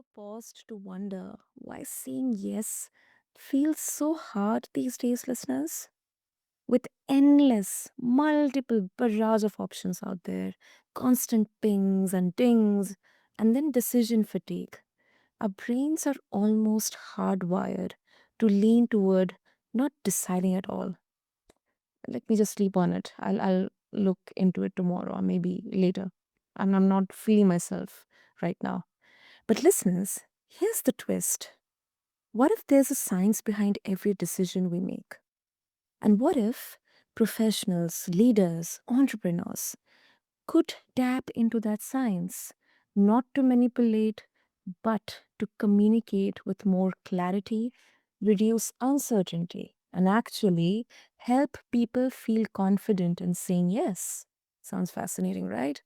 ever paused to wonder why saying yes feels so hard these days, listeners? With endless, multiple barrage of options out there, constant pings and dings, and then decision fatigue, our brains are almost hardwired to lean toward not deciding at all. Let me just sleep on it. I'll look into it tomorrow or maybe later. And I'm not feeling myself right now. But listeners, here's the twist. What if there's a science behind every decision we make? And what if professionals, leaders, entrepreneurs could tap into that science, not to manipulate, but to communicate with more clarity, reduce uncertainty, and actually help people feel confident in saying yes? Sounds fascinating, right?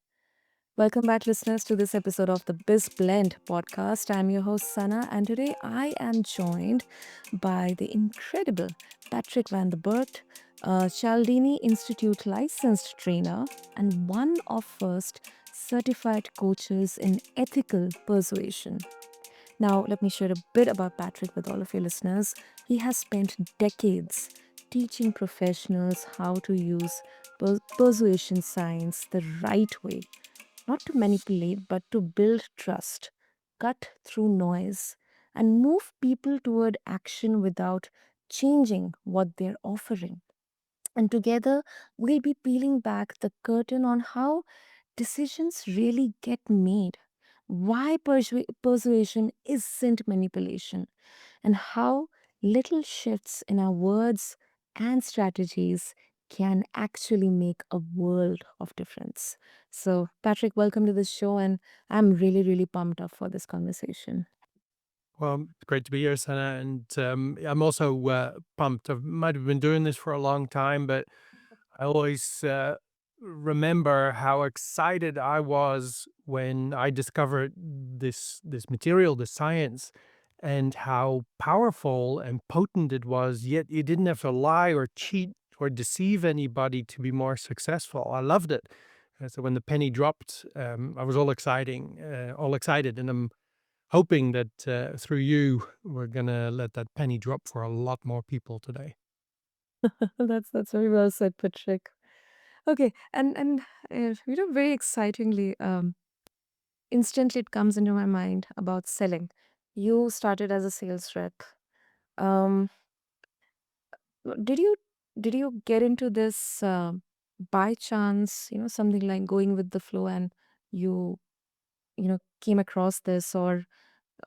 Welcome back, listeners, to this episode of the Biz Blend podcast. I'm your host, Sana, and today I am joined by the incredible Patrick van der Burgt, a Cialdini Institute licensed trainer and one of first certified coaches in ethical persuasion. Now, let me share a bit about Patrick with all of your listeners. He has spent decades teaching professionals how to use persuasion science the right way, not to manipulate, but to build trust, cut through noise, and move people toward action without changing what they're offering. And together, we'll be peeling back the curtain on how decisions really get made, why persuasion isn't manipulation, and how little shifts in our words and strategies can actually make a world of difference. So, Patrick, welcome to the show, and I'm really, really pumped up for this conversation. Well, it's great to be here, Sana, and I'm also pumped. I might have been doing this for a long time, but I always remember how excited I was when I discovered this material, this science, and how powerful and potent it was. Yet you didn't have to lie or cheat or deceive anybody to be more successful. I loved it. So when the penny dropped, I was all excited, and I'm hoping that through you, we're gonna let that penny drop for a lot more people today. That's very well said, Patrick. Okay, and very excitingly, instantly it comes into my mind about selling. You started as a sales rep. Um, did you did you get into this by chance? Something like going with the flow, and you came across this, or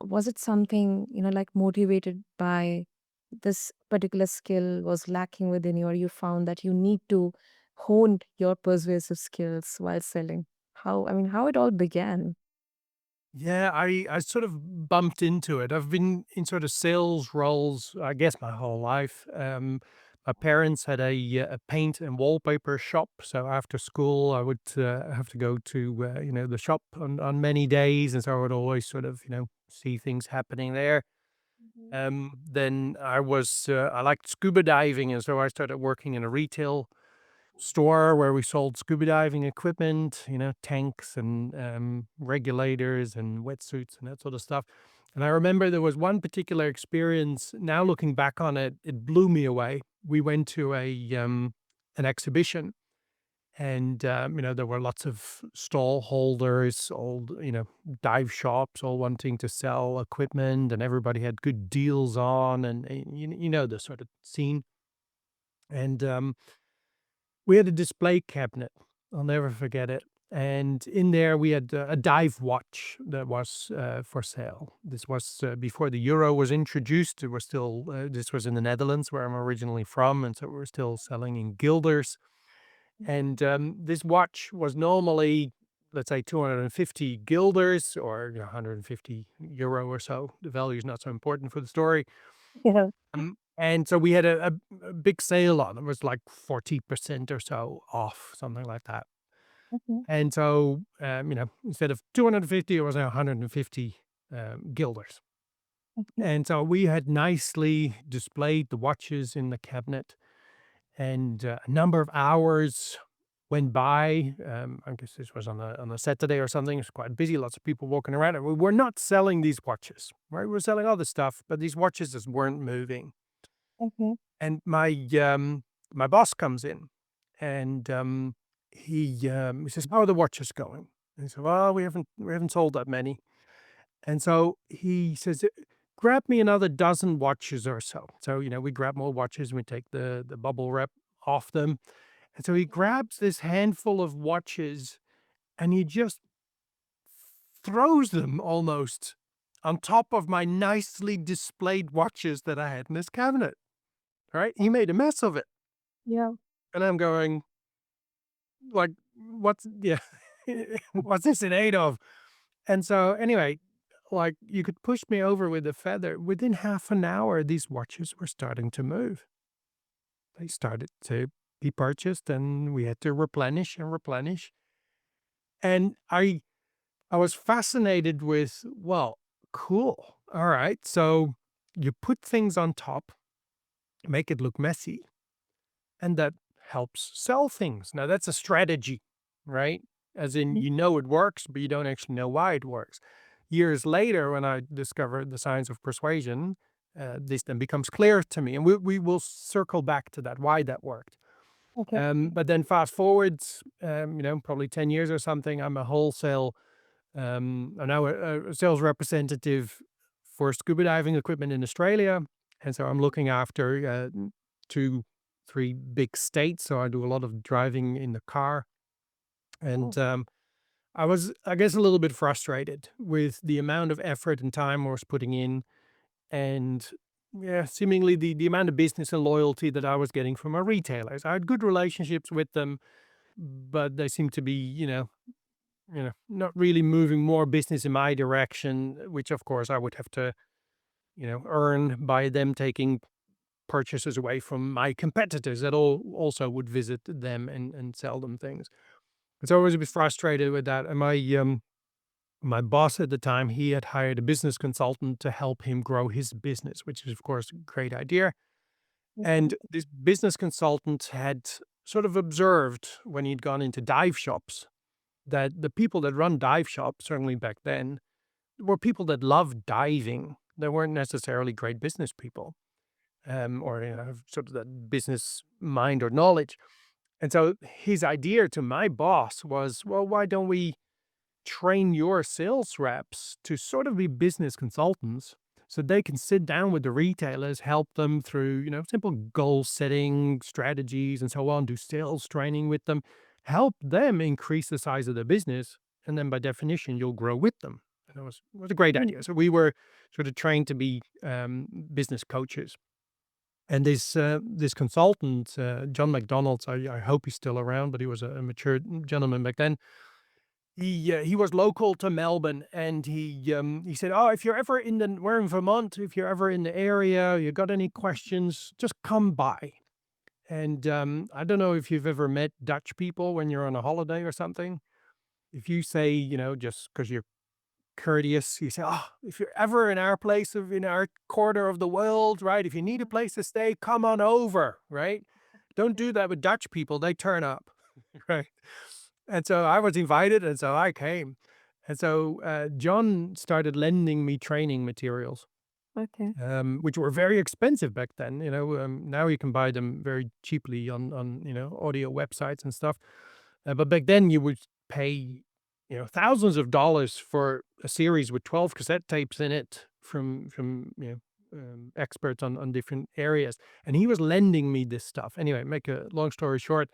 was it something like motivated by this particular skill was lacking within you, or you found that you need to hone your persuasive skills while selling? How it all began? Yeah, I sort of bumped into it. I've been in sort of sales roles, I guess, my whole life. My parents had a paint and wallpaper shop, so after school, I would have to go to the shop on many days, and so I would always sort of see things happening there. Mhm. Then I liked scuba diving, and so I started working in a retail store where we sold scuba diving equipment, tanks and regulators and wetsuits and that sort of stuff. And I remember there was one particular experience. Now looking back on it, it blew me away. We went to a an exhibition, and there were lots of stall holders, old dive shops, all wanting to sell equipment, and everybody had good deals on, and the sort of scene. And we had a display cabinet. I'll never forget it. And in there, we had a dive watch that was for sale. This was before the euro was introduced. It was still, this was in the Netherlands, where I'm originally from. And so we were still selling in guilders. And this watch was normally, let's say, 250 guilders or 150 euro or so. The value is not so important for the story. Yeah. And so we had a big sale on. It was like 40% or so off, something like that. Mhm. And so, instead of 250, it was 150 guilders. Mhm. And so we had nicely displayed the watches in the cabinet, and a number of hours. went by. I guess this was on a Saturday or something. It's quite busy, lots of people walking around. And we were not selling these watches, right? We were selling other stuff, but these watches just weren't moving. Okay. And my boss comes in, and he says, "How are the watches going?" And he said, "Well, we haven't sold that many." And so he says, "Grab me another dozen watches or so." So, we grab more watches and we take the bubble wrap off them. And so he grabs this handful of watches and he just throws them almost on top of my nicely displayed watches that I had in this cabinet. Right? He made a mess of it. Yeah. And I'm going, like, what's, yeah, what's this in aid of? And so, anyway, like, you could push me over with a feather. Within half an hour, these watches were starting to move. They started to be purchased, and we had to replenish and replenish. And I was fascinated with, well, cool. All right. So you put things on top, make it look messy, and that helps sell things. Now, that's a strategy, right? As in, Mhm. it works, but you don't actually know why it works. Years later, when I discovered the science of persuasion, this then becomes clear to me. And we will circle back to that, why that worked. Okay. But then fast forward, probably 10 years or something, I'm now a sales representative for scuba diving equipment in Australia. And so I'm looking after two, three big states. So I do a lot of driving in the car. And Oh. I was, I guess, a little bit frustrated with the amount of effort and time I was putting in, and yeah, seemingly the amount of business and loyalty that I was getting from my retailers. I had good relationships with them, but they seemed to be, not really moving more business in my direction, which of course I would have to, earn by them taking purchases away from my competitors that also would visit them and sell them things. And so I was a bit frustrated with that. And my boss at the time, he had hired a business consultant to help him grow his business, which is of course a great idea. Okay. And this business consultant had sort of observed when he'd gone into dive shops that the people that run dive shops, certainly back then, were people that loved diving. They weren't necessarily great business people, or have sort of that business mind or knowledge. And so his idea to my boss was, well, why don't we train your sales reps to sort of be business consultants so they can sit down with the retailers, help them through, simple goal setting strategies and so on, do sales training with them, help them increase the size of their business. And then by definition, you'll grow with them. And it was a great Mm. idea. So we were sort of trained to be business coaches. And this consultant, John McDonald, I hope he's still around, but he was a mature gentleman back then. He was local to Melbourne, and he said, "Oh, if you're ever we're in Vermont. If you're ever in the area, you got any questions, just come by." And I don't know if you've ever met Dutch people when you're on a holiday or something. If you say, just because you're courteous, you say, "Oh, if you're ever in our place in our corner of the world, right? If you need a place to stay, come on over, right?" Don't do that with Dutch people; they turn up, right? And so I was invited, and so I came. And so John started lending me training materials, Okay. which were very expensive back then. Now you can buy them very cheaply on audio websites and stuff. But back then you would pay thousands of dollars for a series with 12 cassette tapes in it from experts on different areas. And he was lending me this stuff. Anyway, make a long story short,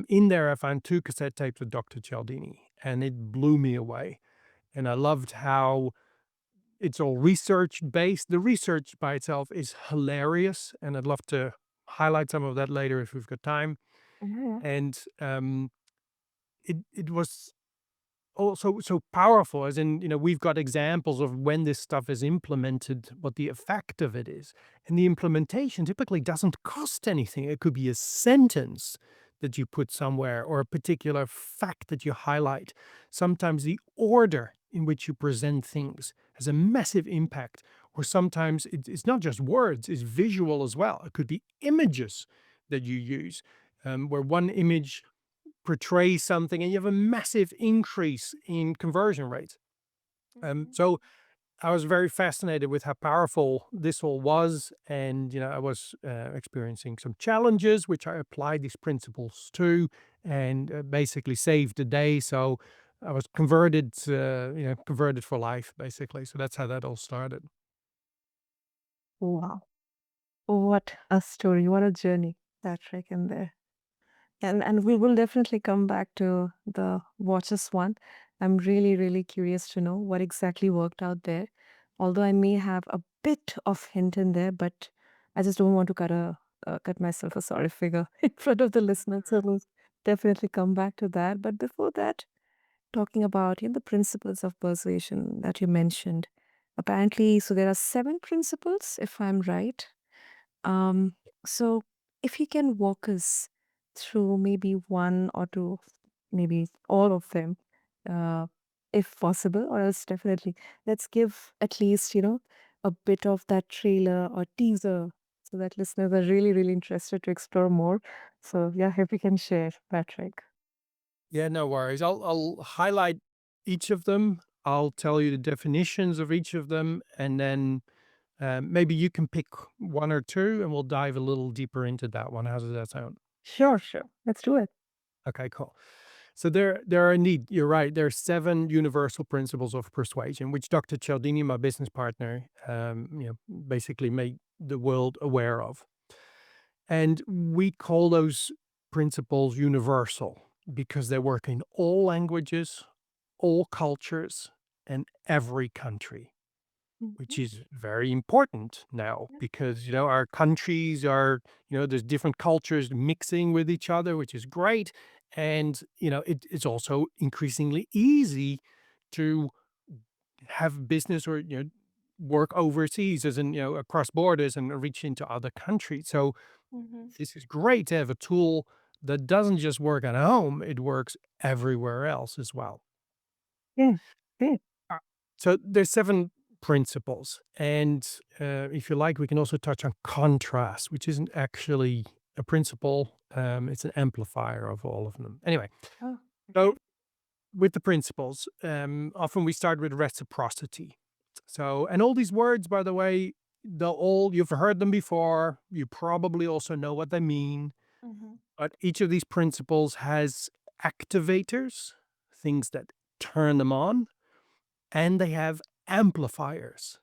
in there, I found 2 cassette tapes with Dr. Cialdini, and it blew me away. And I loved how it's all research-based. The research by itself is hilarious, and I'd love to highlight some of that later if we've got time. Yeah. And, it was also so powerful, as in, we've got examples of when this stuff is implemented, what the effect of it is. And the implementation typically doesn't cost anything. It could be a sentence that you put somewhere or a particular fact that you highlight. Sometimes the order in which you present things has a massive impact. Or sometimes it's not just words, it's visual as well. It could be images that you use, where one image portray something and you have a massive increase in conversion rates. So I was very fascinated with how powerful this all was, and I was experiencing some challenges, which I applied these principles to, and basically saved the day. So I was converted, converted for life, basically. So that's how that all started. Wow. What a story. What a journey, Patrick, in there. And we will definitely come back to the watches one. I'm really, really curious to know what exactly worked out there. Although I may have a bit of hint in there, but I just don't want to cut myself a sorry figure in front of the listeners. So we'll definitely come back to that. But before that, talking about the principles of persuasion that you mentioned. Apparently, so there are seven principles, if I'm right. Um, so if you can walk us through maybe one or two, maybe all of them, uh, if possible, or else definitely let's give at least, a bit of that trailer or teaser so that listeners are really, really interested to explore more. So yeah, if you can share, Patrick. Yeah, no worries. I'll highlight each of them. I'll tell you the definitions of each of them, and then maybe you can pick one or two, and we'll dive a little deeper into that one. How does that sound? Sure, sure. Let's do it. Okay, cool. So there are indeed, you're right. There are seven universal principles of persuasion, which Dr. Cialdini, my business partner, basically made the world aware of. And we call those principles universal because they work in all languages, all cultures, and every country, which Mhm. is very important now Yeah. because, our countries are, there's different cultures mixing with each other, which is great. And, it's also increasingly easy to have business or, work overseas as in, across borders and reach into other countries. So Mhm. this is great to have a tool that doesn't just work at home, it works everywhere else as well. Yeah. Great. Uh, So there's seven principles, and if you like, we can also touch on contrast, which isn't actually a principle. It's an amplifier of all of them. Anyway, Oh, so okay. with the principles, often we start with reciprocity. So, and all these words, by the way, you've heard them before. You probably also know what they mean. Mhm. But each of these principles has activators, things that turn them on, and they have amplifiers,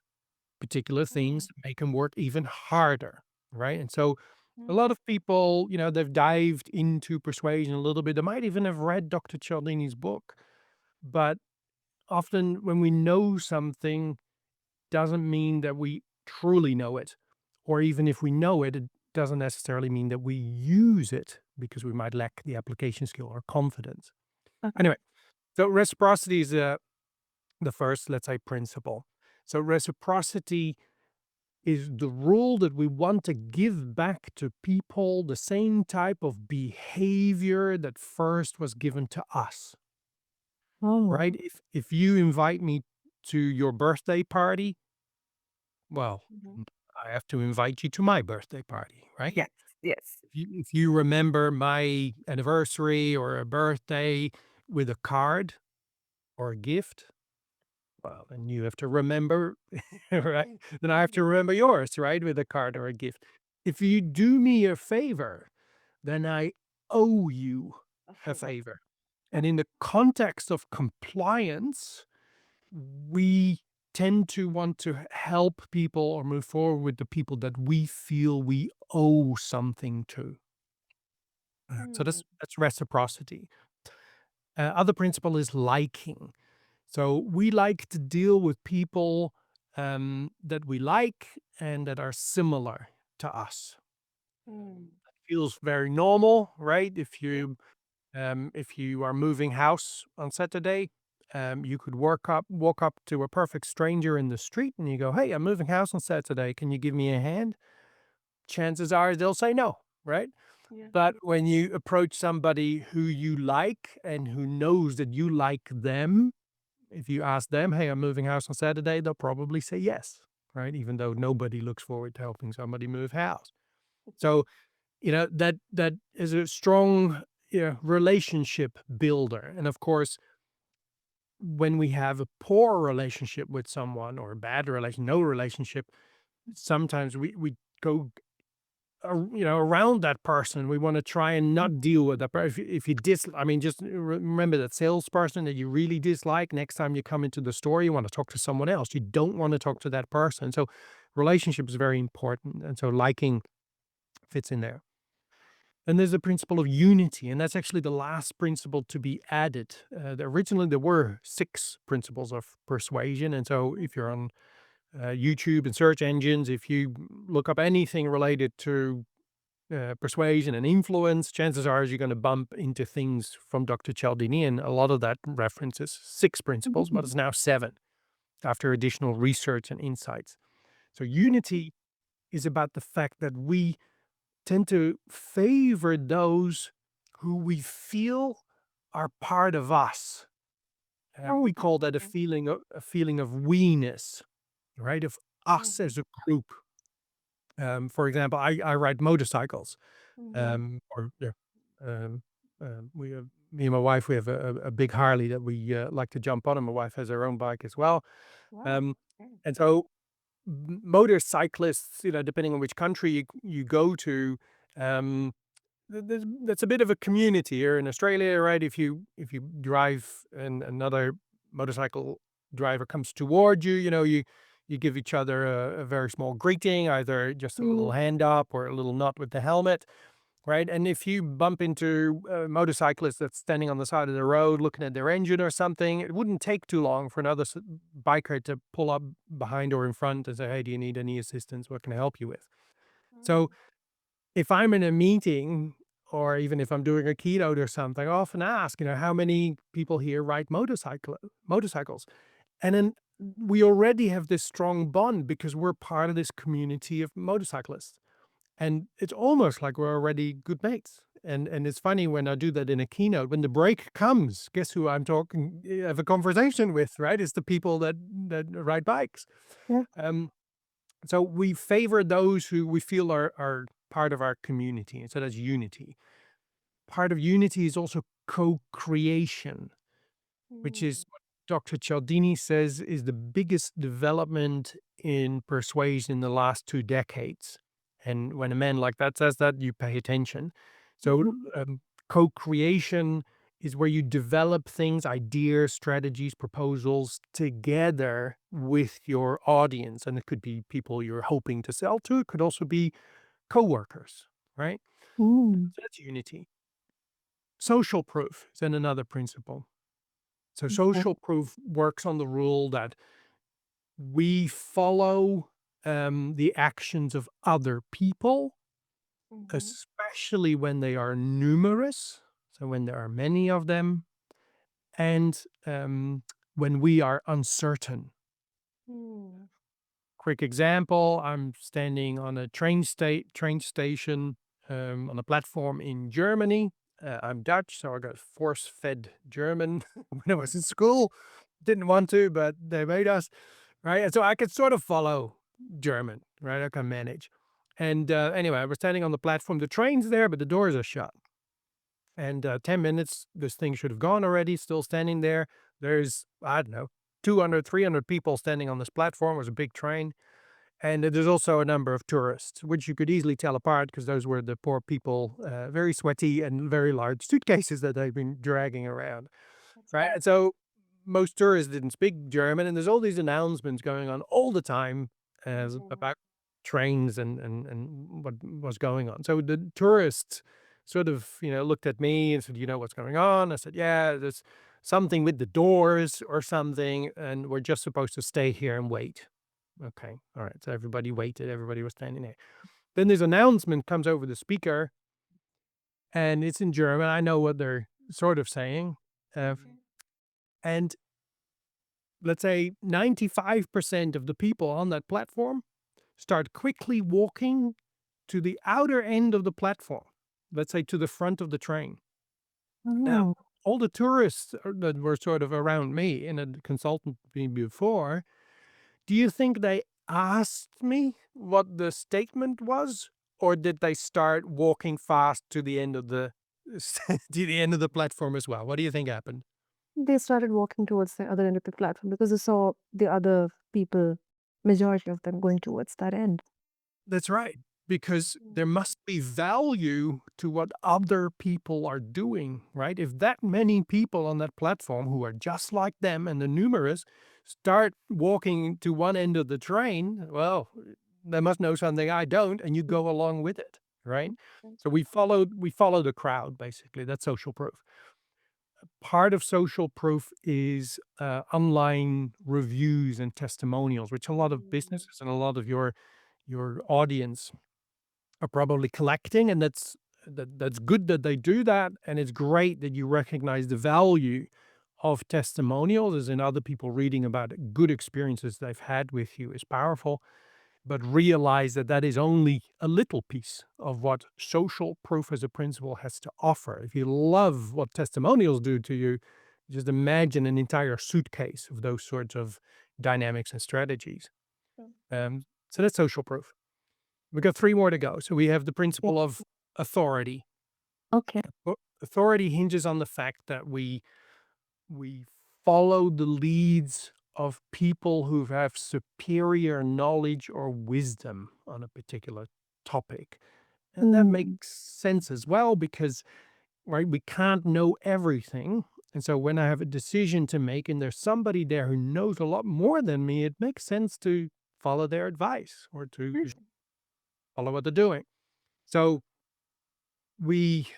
particular things Mm. that make them work even harder, right? And so a Mm. lot of people, they've dived into persuasion a little bit. They might even have read Dr. Cialdini's book, but often when we know something doesn't mean that we truly know it. Or even if we know it, it doesn't necessarily mean that we use it because we might lack the application skill or confidence. Okay. Anyway, so reciprocity is the first, let's say, principle. So reciprocity is the rule that we want to give back to people the same type of behavior that first was given to us, Oh. right? If you invite me to your birthday party, well, Mhm. I have to invite you to my birthday party, right? Yes, yes. If you remember my anniversary or a birthday with a card or a gift, well, then you have to remember, right? Then I have to Mhm. remember yours, right? With a card or a gift. If you do me a favor, then I owe you A a favor. favor. Yeah. And in the context of compliance, we tend to want to help people or move forward with the people that we feel we owe something to. So Mm. that's reciprocity. Other principle is liking. So we like to deal with people that we like and that are similar to us. Mm. Feels very normal, right? Yeah. If you are moving house on Saturday, you could walk up to a perfect stranger in the street and you go, "Hey, I'm moving house on Saturday. Can you give me a hand?" Chances are they'll say no, right? Yeah. But when you approach somebody who you like and who knows that you like them, if you ask them, "Hey, I'm moving house on Saturday," they'll probably say yes, right? Even though nobody looks forward to helping somebody move house. So, that is a strong, relationship builder. And of course, when we have a poor relationship with someone or a bad relation, no relationship, sometimes we go around that person. We want to try and not deal with that person. If you I mean, just remember that salesperson that you really dislike. Next time you come into the store, you want to talk to someone else. You don't want to talk to that person. So, relationship is very important, and so liking fits in there. And there's the principle of unity, and that's actually the last principle to be added. Originally, there were 6 principles of persuasion, and so if you're on YouTube and search engines, if you look up anything related to persuasion and influence, chances are you're going to bump into things from Dr. Cialdini, and a lot of that references 6 principles, but it's now 7 after additional research and insights. So unity is about the fact that we tend to favor those who we feel are part of us. And we call that a feeling of we-ness, right? Of us as a group. For example, I ride motorcycles. Or yeah, we have me and my wife. We have a big Harley that we like to jump on, and my wife has her own bike as well. Um, and so motorcyclists, depending on which country you go to, um, that's a bit of a community here in Australia, right? If you drive and another motorcycle driver comes toward you, you give each other a very small greeting, either just a little hand up or a little nod with the helmet, right? And if you bump into a motorcyclist that's standing on the side of the road looking at their engine or something, it wouldn't take too long for another biker to pull up behind or in front and say, "Hey, do you need any assistance? What can I help you with?" So if I'm in a meeting or even if I'm doing a keynote or something, I often ask, how many people here ride motorcycles? And then we already have this strong bond because we're part of this community of motorcyclists. And it's almost like we're already good mates. And it's funny when I do that in a keynote, when the break comes, guess who I'm talking, have a conversation with, right? It's the people that ride bikes. Yeah. Um, so we favor those who we feel are part of our community. And so that's unity. Part of unity is also co-creation, which is what Dr. Cialdini says is the biggest development in persuasion in the last 2 decades. And when a man like that says that, you pay attention. So, co-creation is where you develop things, ideas, strategies, proposals together with your audience. And it could be people you're hoping to sell to. It could also be coworkers, right? Mm. So that's unity. Social proof is then another principle. So Okay. social proof works on the rule that we follow the actions of other people, especially when they are numerous. So when there are many of them, and when we are uncertain. Quick example: I'm standing on a train station on a platform in Germany. I'm Dutch, so I got force-fed German when I was in school. Didn't want to, but they made us, right? And so I could sort of follow German, right? I can manage. And anyway, I was standing on the platform. The train's there, but the doors are shut. And 10 minutes, this thing should have gone already, still standing there. There's, I don't know, 200, 300 people standing on this platform. It was a big train. And there's also a number of tourists, which you could easily tell apart because those were the poor people, very sweaty and very large suitcases that they've been dragging around, right? And so most tourists didn't speak German, and there's all these announcements going on all the time about trains and what was going on. So the tourists sort of, looked at me and said, "You know what's going on?" I said, "Yeah, there's something with the doors or something, and we're just supposed to stay here and wait." Okay. All right. So everybody waited. Everybody was standing there. Then this announcement comes over the speaker, and it's in German. I know what they're sort of saying. Uh, and let's say 95% of the people on that platform start quickly walking to the outer end of the platform, let's say to the front of the train. Now, Oh. all the tourists that were sort of around me and a consultant me before, do you think they asked me what the statement was, or did they start walking fast to the end of the to the end of the platform as well. What do you think happened? They started walking towards the other end of the platform because they saw the other people, majority of them, going towards that end. That's right, because there Mm. must be value to what other people are doing, right? If that many people on that platform who are just like them and the numerous start walking to one end of the train, well, they must know something I don't, and you go along with it, right? So we followed the crowd basically. That's social proof. Part of social proof is online reviews and testimonials, which a lot of Mm. businesses and a lot of your audience are probably collecting, and that's good that they do that, and it's great that you recognize the value of testimonials, as in other people reading about good experiences they've had with you is powerful, but realize that that is only a little piece of what social proof as a principle has to offer. If you love what testimonials do to you, just imagine an entire suitcase of those sorts of dynamics and strategies. Mm. So that's social proof. We got 3 more to go. So we have the Yeah. principle of authority. Okay. Authority hinges on the fact that we follow the leads of people who have superior knowledge or wisdom on a particular topic. And that Mm. makes sense as well because, right, we can't know everything. And so when I have a decision to make and there's somebody there who knows a lot more than me, it makes sense to follow their advice or to Mm. follow what they're doing. So we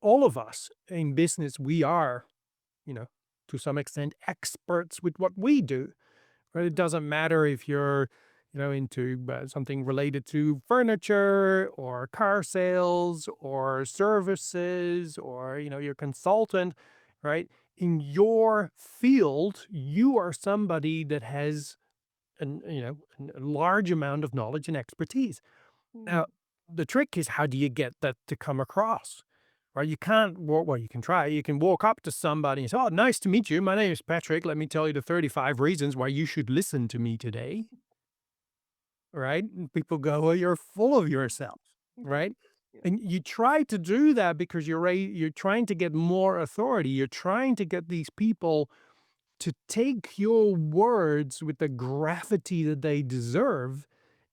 all of us in business, we are, you know, to some extent experts with what we do. Right? It Mhm. doesn't matter if you're, into something related to furniture or car sales or services or, you're a consultant, right? In your field, you are somebody that has a large amount of knowledge and expertise. Now, Mm. the trick is how do you get that to come across? Right? You can't walk, well, you can try. You can walk up to somebody and say, "Oh, nice to meet you. My name is Patrick. Let me tell you the 35 reasons why you should listen to me today." Right? And people go, "Well, you're full of yourself." Right? Yeah. And you try to do that because you're trying to get more authority. You're trying to get these people to take your words with the gravity that they deserve,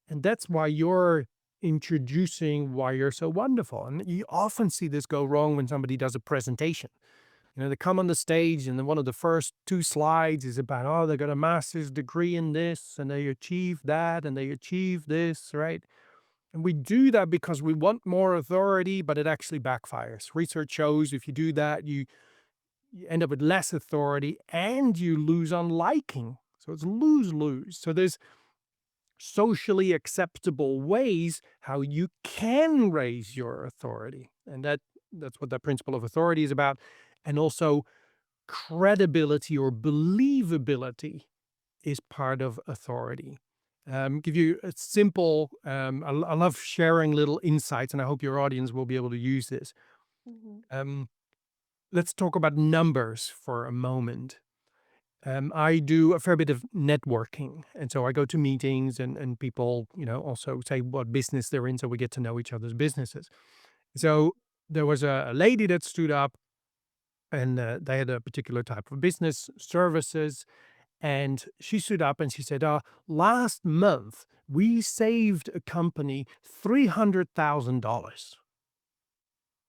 and that's why you're introducing why you're so wonderful. And you often see this go wrong when somebody does a presentation. They come on the stage and then one of the first 2 slides is about, oh, they got a master's degree in this and they achieved that and they achieved this, right? And we do that because we want more authority, but it actually backfires. Research shows if you do that, you end up with less authority and you lose on liking. So it's lose lose. So there's socially acceptable ways how you can raise your authority. And that's what the principle of authority is about. And also credibility or believability is part of authority. Give you a simple, I love sharing little insights, and I hope your audience will be able to use this. Mhm. Um, let's talk about numbers for a moment. I do a fair bit of networking. And so I go to meetings and people, also say what business they're in. So we get to know each other's businesses. So there was a lady that stood up and they had a particular type of business services. And she stood up and she said, last month we saved a company $300,000.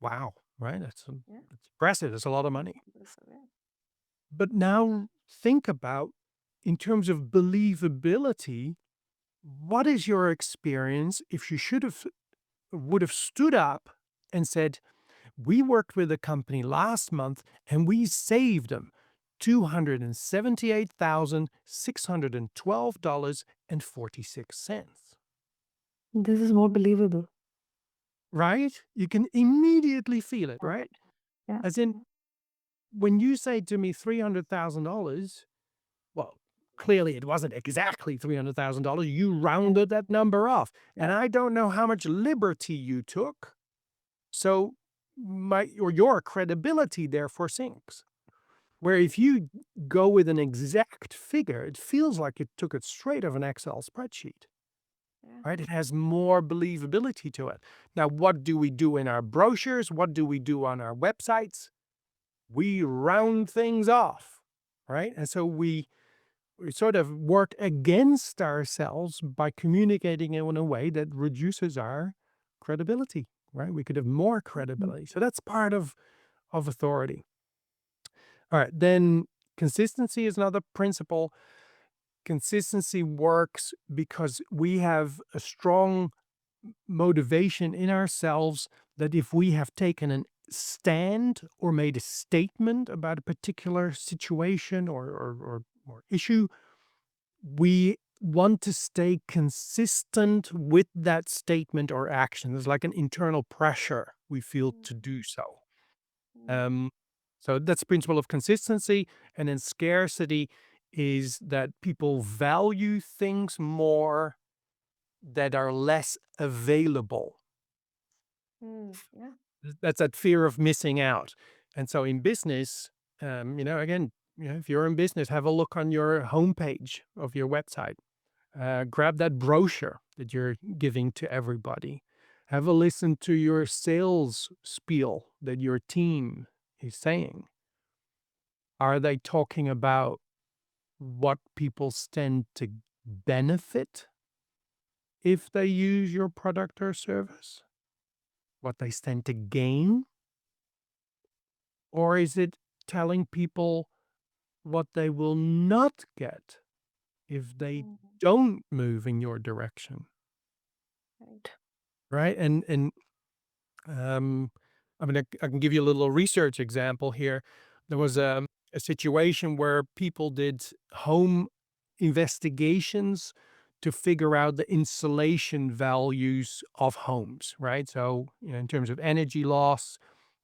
Wow. Right. Yeah. That's impressive. That's a lot of money. Impressive, yeah. But now think about in terms of believability, what is your experience if you would have stood up and said, "We worked with a company last month and we saved them $278,612.46." This is more believable. Right? You can immediately feel it, Yeah. right? Yeah. As in, when you say to me $300,000, well, clearly it wasn't exactly $300,000. You Yeah. rounded that number off. Yeah. And I don't know how much liberty you took. So your credibility therefore sinks. Where if you go with an exact figure, it feels like you took it straight of an Excel spreadsheet. right? It has more believability to it. Now, what do we do in our brochures? What do we do on our websites? We round things off, right? And so we sort of work against ourselves by communicating in a way that reduces our credibility, right? We could have more Mhm. credibility. So that's part of authority. All right, then consistency is another principle. Consistency works because we have a strong motivation in ourselves that if we have taken a stand or made a statement about a particular situation or issue, we want to stay consistent with that statement or action. There's like an internal pressure we feel to Mhm. do so. Mm. Um, so that's the principle of consistency. And then scarcity is that people value things more that are less available. Yeah. That's that fear of missing out. And so in business, again, if you're in business, have a look on your homepage of your website. Grab that brochure that you're giving to everybody. Have a listen to your sales spiel that your team is saying. Are they talking about what people stand to benefit if they use your product or service? What they stand to gain? Or is it telling people what they will not get if they Mhm. don't move in your direction? Right. Right. And Um, I can give you a little research example here. There was Mhm. a situation where people did home investigations to figure out the insulation values of homes, right? So, in terms of energy loss,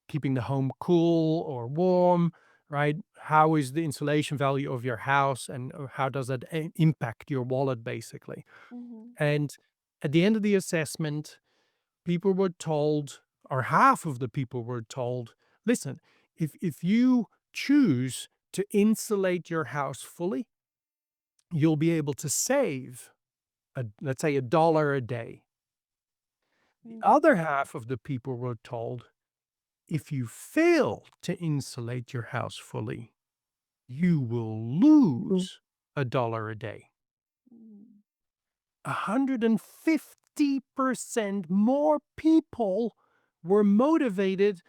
keeping the home cool or warm, right? How is the insulation value of your house and how does that impact your wallet, basically? Mhm. And at the end of the assessment, people were told, or half of the people were told, listen, if you choose to insulate your house fully, you'll be able to save let's say $1 a day. The Mhm. other half of the people were told, if you fail to insulate your house fully, you will Mm. lose $1 a day. Mm. 150% more people were motivated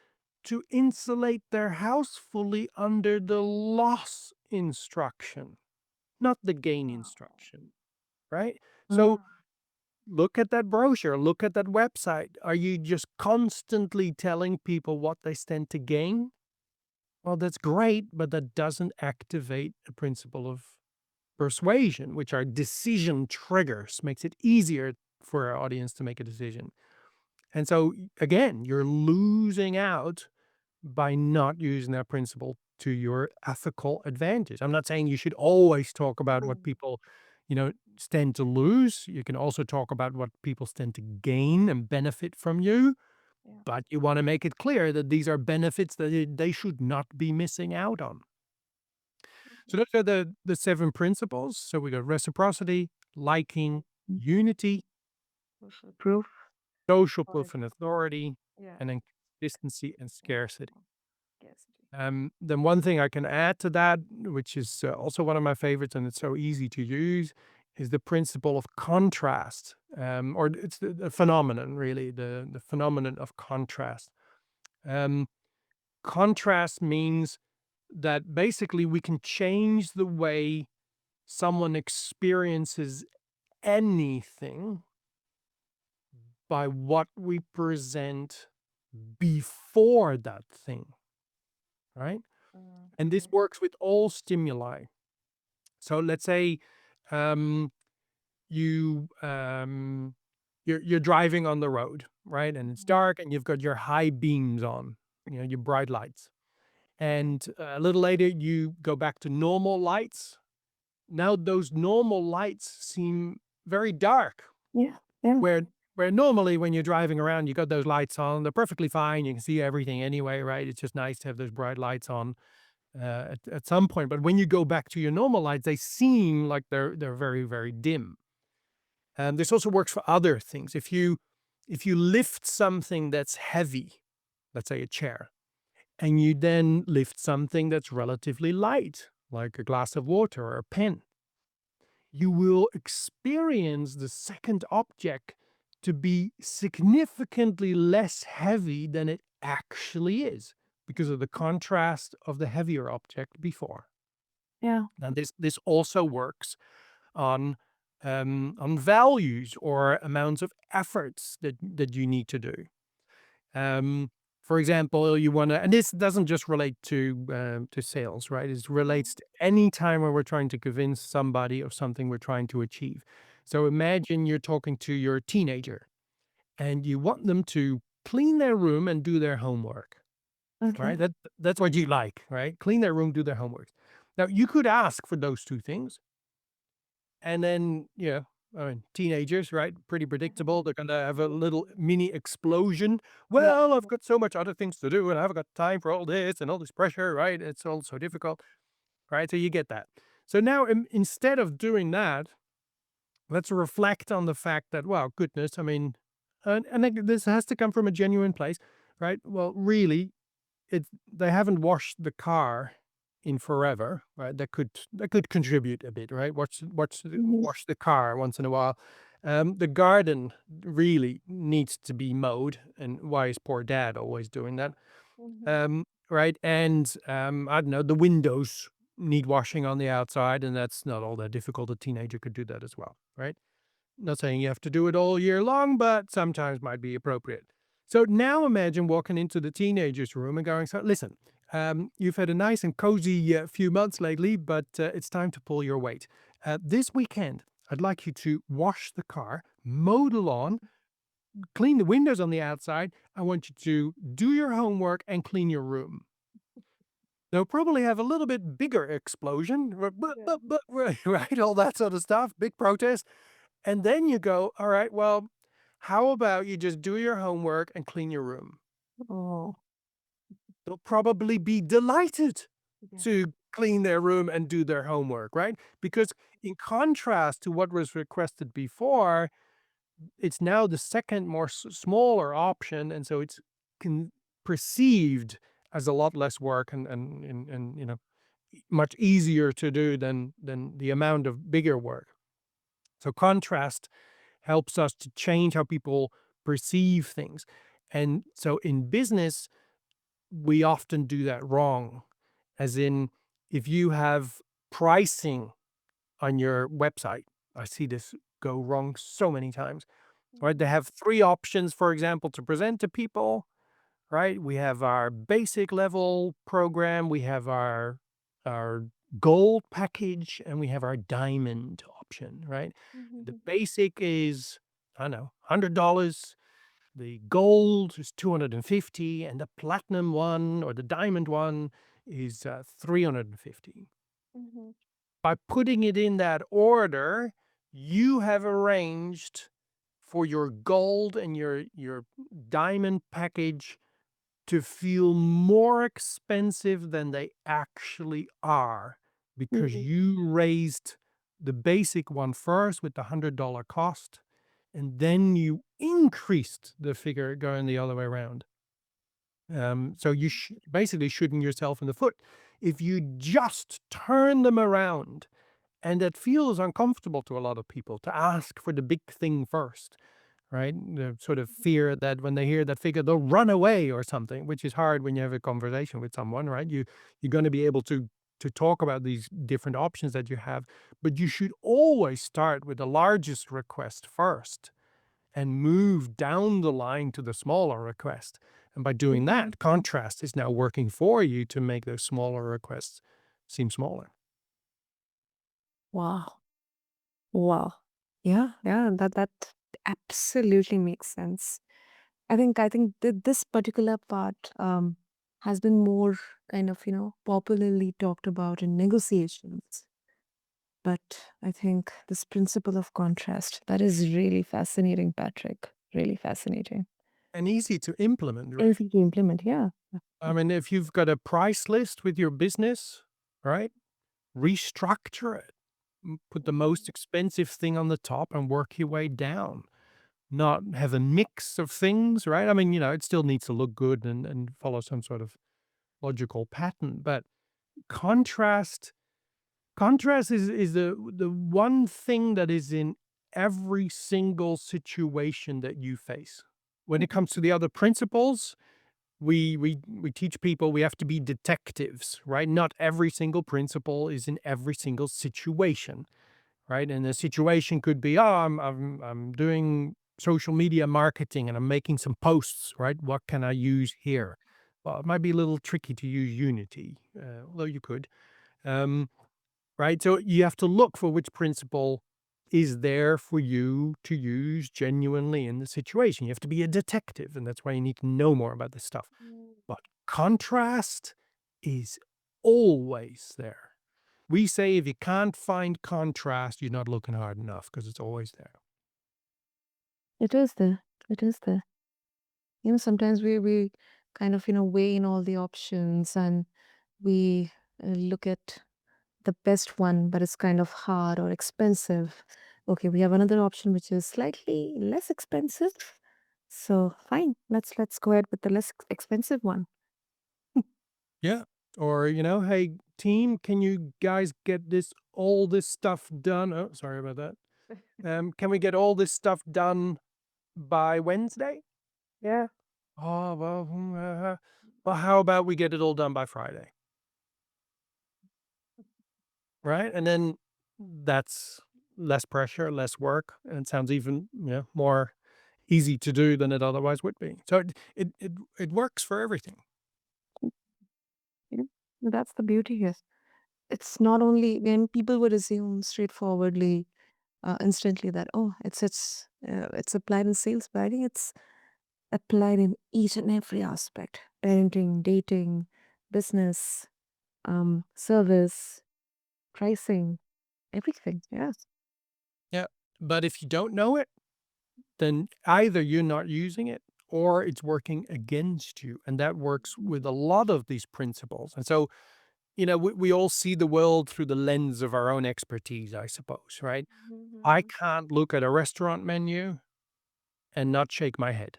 to insulate their house fully under the loss instruction, not the gain Wow. instruction, right? So Mm. look at that brochure, look at that website. Are you just constantly telling people what they stand to gain? Well, that's great, but that doesn't activate the principle of persuasion, which are decision triggers, makes it easier for our audience to make a decision. And so, again, you're losing out by not using that principle to your ethical advantage. I'm not saying you should always talk about what Mm. people, stand to lose. You can also talk about what people stand to gain and benefit from you. Yeah. But you want to make it clear that these are benefits that they should not be missing out on. So Mhm. those are the 7 principles. So we got reciprocity, liking, Mm. unity, Social proof. social Or proof and authority, yeah. and then consistency and scarcity. Scarcity. Then one thing I can add to that, which is also one of my favorites, and it's so easy to use, is the principle of contrast, or it's the phenomenon, really, the phenomenon of contrast. Um, Contrast means that basically we can change the way someone experiences anything by what we present before that thing, right? And this Okay. works with all stimuli. So let's say um, you you're driving on the road, right? And it's Mhm. dark, and you've got your high beams on, your bright lights. Okay. And a little later, you go back to normal lights. Now those normal lights seem very dark. Yeah. Yeah. Where where normally when you're driving around, you got those lights on, they're perfectly fine. You can see everything anyway, right? It's just nice to have those bright lights on at some point. But when you go back to your normal lights, they seem like they're very, very dim. This also works for other things. If you lift something that's heavy, let's say a chair, and you then lift something that's relatively light, like a glass of water or a pen, you will experience the second object to be significantly less heavy than it actually is because of the contrast of the heavier object before. Yeah. And this also works on values or amounts of efforts that you need to do. Um, for example, you want to, and this doesn't just relate to sales, right? It relates to any time where we're trying to convince somebody of something we're trying to achieve. So imagine you're talking to your teenager and you want them to clean their room and do their homework, Okay. right? That's what you like, right? Clean their room, do their homework. Now you could ask for those two things, and then, I mean, teenagers, right? Pretty predictable. They're gonna have a little mini explosion. Yeah. Well, I've got so much other things to do, and I haven't got time for all this and all this pressure, right? It's all so difficult, right? So you get that. So now, instead of doing that, let's reflect on the fact that, well, goodness, I mean, this has to come from a genuine place, right? Well, really, they haven't washed the car in forever, right? That could contribute a bit, right? Mhm. Wash the car once in a while. The garden really needs to be mowed, and why is poor dad always doing that? Mhm. Right? And I don't know, the windows need washing on the outside, and that's not all that difficult. A teenager could do that as well, right? Not saying you have to do it all year long, but sometimes might be appropriate. So now imagine walking into the teenager's room and going, so listen, you've had a nice and cozy few months lately, but it's time to pull your weight. This weekend, I'd like you to wash the car, mow the lawn, clean the windows on the outside. I want you to do your homework and clean your room. They'll probably have a little bit bigger explosion, Yeah. right? All that sort of stuff, big protest. And then you go, all right, well, how about you just do your homework and clean your room? Oh. They'll probably be delighted Yeah. to clean their room and do their homework, right? Because in contrast to what was requested before, it's now the second more smaller option. And so it's perceived as a lot less work and much easier to do than the amount of bigger work. So contrast helps us to change how people perceive things. And so in business, we often do that wrong. As in, if you have pricing on your website, I see this go wrong so many times, right? They have three options, for example, to present to people, right? We have our basic level program, we have our gold package, and we have our diamond option, right? The Mhm. basic is, I don't know, $100. The gold is 250, and the platinum one or the diamond one is 350. Mhm. By putting it in that order, you have arranged for your gold and your diamond package to feel more expensive than they actually are because Mhm. you raised the basic one first with the $100 cost, and then you increased the figure going the other way around. So you basically shooting yourself in the foot. If you just turn them around, and it feels uncomfortable to a lot of people to ask for the big thing first, right? The sort of fear that when they hear that figure, they'll run away or something, which is hard when you have a conversation with someone, right? You're going to be able to talk about these different options that you have, but you should always start with the largest request first and move down the line to the smaller request. And by doing Mhm. that, contrast is now working for you to make those smaller requests seem smaller. Wow. Wow. Yeah, yeah, that absolutely makes sense. I think this particular part has been more kind of, popularly talked about in negotiations. But I think this principle of contrast, that is really fascinating, Patrick. Really fascinating. And easy to implement, right? Easy to implement, yeah. I mean, if you've got a price list with your business, right? Restructure it. put the Mhm. most expensive thing on the top and work your way down. Not have a mix of things, right? I mean, it still needs to look good and follow some sort of logical pattern, but contrast contrast is the one thing that is in every single situation that you face. When it Mhm. comes to the other principles, we teach people we have to be detectives, right? Not every single principle is in every single situation, right? And the situation could be, oh, I'm doing social media marketing and I'm making some posts, right? What can I use here? Well, it might be a little tricky to use Unity, although you could. Um, right? So you have to look for which principle is there for you to use genuinely in the situation. You have to be a detective, and that's why you need to know more about this stuff. Mm. But contrast is always there. We say if you can't find contrast, you're not looking hard enough because it's always there. It is there. It is there. Sometimes we kind of, weigh in all the options and we look at the best one, but it's kind of hard or expensive. Okay, we have another option which is slightly less expensive. So fine, let's go ahead with the less expensive one. Yeah. Or, hey, team, can you guys get all this stuff done? Oh, sorry about that. Can we get all this stuff done by Wednesday? Yeah. Oh, well, well, how about we get it all done by Friday? Right? And then that's less pressure, less work, and it sounds even, more easy to do than it otherwise would be. So it works for everything. You know, that's the beauty here. It's not only when people would assume straightforwardly, instantly that it's applied in sales, but I think it's applied in each and every aspect: parenting, dating, business, service, pricing, everything. Yes. Yeah. But if you don't know it, then either you're not using it or it's working against you. And that works with a lot of these principles. And so, we all see the world through the lens of our own expertise, I suppose, right? I Mhm. can't look at a restaurant menu and not shake my head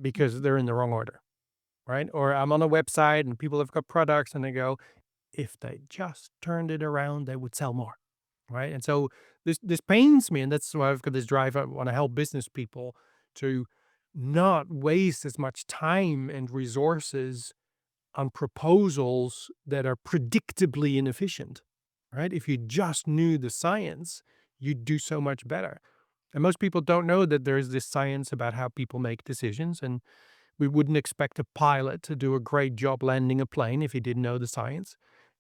because they're in the wrong order, right? Or I'm on a website and people have got products and they go, if they just turned it around, they would sell more, right? And so this pains me, and that's why I've got this drive. I want to help business people to not waste as much time and resources on proposals that are predictably inefficient, right? If you just knew the science, you'd do so much better. And most people don't know that there's this science about how people make decisions. And we wouldn't expect a pilot to do a great job landing a plane if he didn't know the science.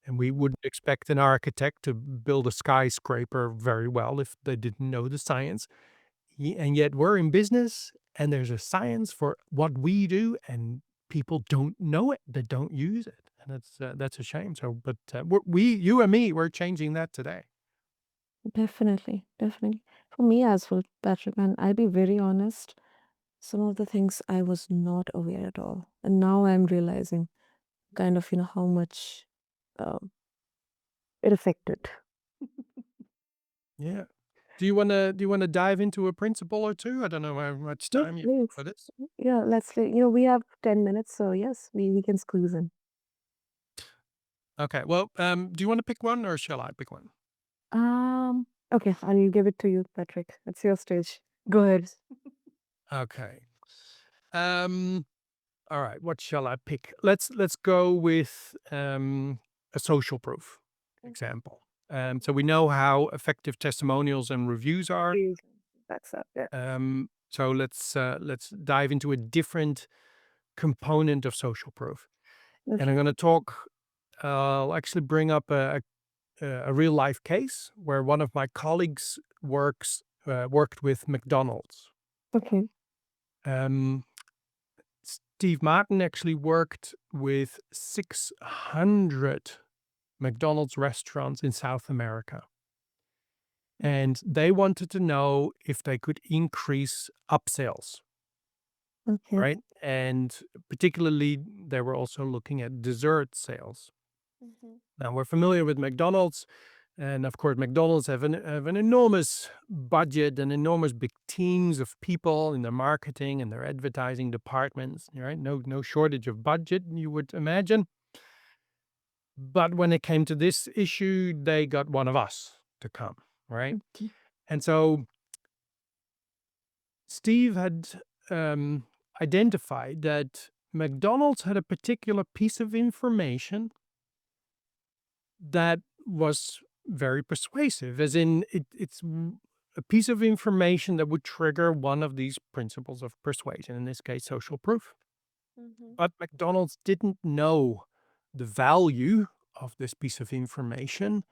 And we wouldn't expect an architect to build a skyscraper very well if they didn't know the science. And yet we're in business and there's a science for what we do and people don't know it. They don't use it. And that's a shame. So, but you and me, we're changing that today. Definitely, definitely. For me as well, Patrick, and I'll be very honest, some of the things I was not aware at all. And now I'm realizing kind of, how much um, it affected. Yeah. Do you wanna dive into a principle or two? I don't know how much Yes, time you please. for this. Yeah, we have 10 minutes, so yes, we can squeeze in. Okay. Well, do you want to pick one or shall I pick one? Okay, I'll give it to you, Patrick. It's your stage. Go ahead. Okay. Um, all right. What shall I pick? Let's go with a social proof Okay. example. So we know how effective testimonials and reviews are. Please. That's up. Yeah. So let's dive into a different component of social proof, and I'm Okay. going to talk. I'll actually bring up a real life case where one of my colleagues worked with McDonald's. Okay. Um, Steve Martin actually worked with 600 McDonald's restaurants in South America. And they wanted to know if they could increase upsells, Okay. right? And particularly, they were also looking at dessert sales. Mhm. Now, we're familiar with McDonald's. And of course, McDonald's have an enormous budget and enormous big teams of people in their marketing and their advertising departments, right? No shortage of budget, you would imagine. But when it came to this issue, they got one of us to come, right? Mhm. And so Steve had um, identified that McDonald's had a particular piece of information that was very persuasive, as in a piece of information that would trigger one of these principles of persuasion, in this case, social proof. Mhm. But McDonald's didn't know the value of this piece of information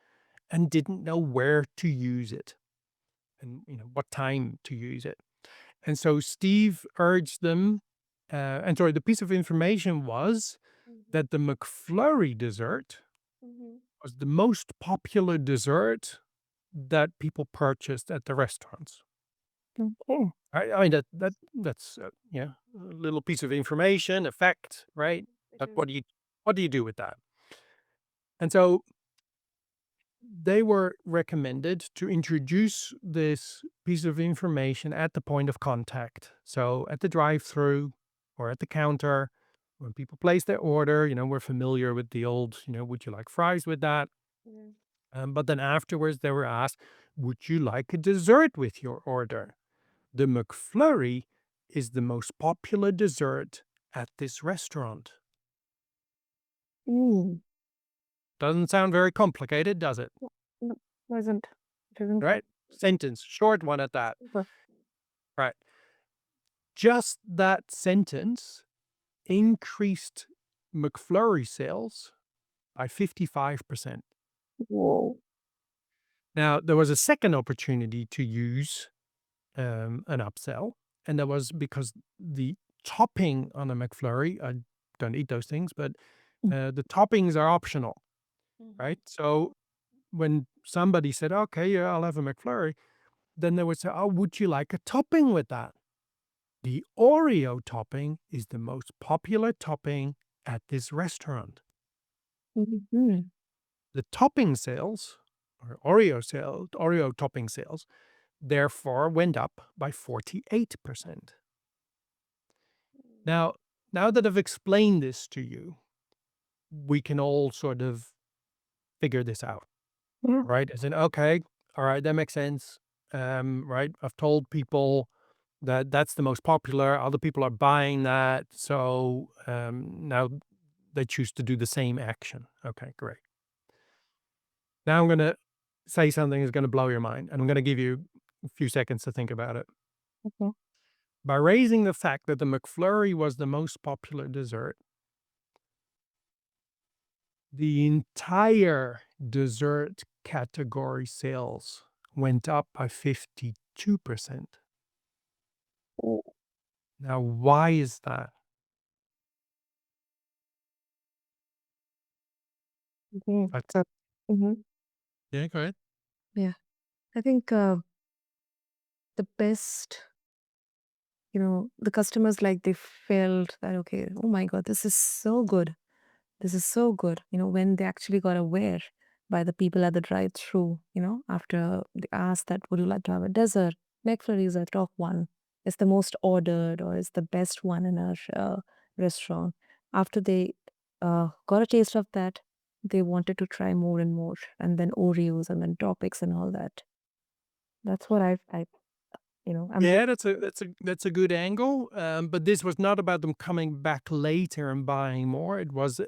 and didn't know where to use it and what time to use it. And so Steve urged them, and sorry, the piece of information was Mhm. that the McFlurry dessert Mhm. was the most popular dessert that people purchased at the restaurants. Okay. I mean that's yeah, a little piece of information, a fact, right? It But is. what do you do with that? And so they were recommended to introduce this piece of information at the point of contact. So at the drive-through or at the counter, when people place their order, we're familiar with the old, would you like fries with that? Yeah. But then afterwards, they were asked, would you like a dessert with your order? The McFlurry is the most popular dessert at this restaurant. Mm. Doesn't sound very complicated, does it? No, no, wasn't. It isn't Right? Sentence, short one at that. super. Right. Just that sentence increased McFlurry sales by 55%. Whoa. Now, there was a second opportunity to use an upsell, and that was because the topping on a McFlurry, I don't eat those things, but the toppings are optional, Mhm. right? So when somebody said, okay, yeah, I'll have a McFlurry, then they would say, oh, would you like a topping with that? The Oreo topping is the most popular topping at this restaurant. Mhm. The topping sales, or Oreo topping sales, therefore went up by 48%. Now, now that I've explained this to you, we can all sort of figure this out, Yeah. right? As in, okay, all right, that makes sense. Right? I've told people that that's the most popular. Other people are buying that, so now they choose to do the same action. Okay, great. Now I'm going to say something that's going to blow your mind, and I'm going to give you a few seconds to think about it. Okay. By raising the fact that the McFlurry was the most popular dessert, the entire dessert category sales went up by 52%. Oh, Now, why is that? okay. I So, mhm. Yeah, go ahead. Yeah. I think the best, the customers like they felt that, okay, oh my God, this is so good. This is so good. When they actually got aware by the people at the drive through, after they asked that, would you like to have a dessert? McFlurry is a top one. It's the most ordered or it's the best one in our restaurant. After they got a taste of that, they wanted to try more and more. And then Oreos and then topics and all that. That's what I'm Yeah, that's a good angle. But this was not about them coming back later and buying more. It was,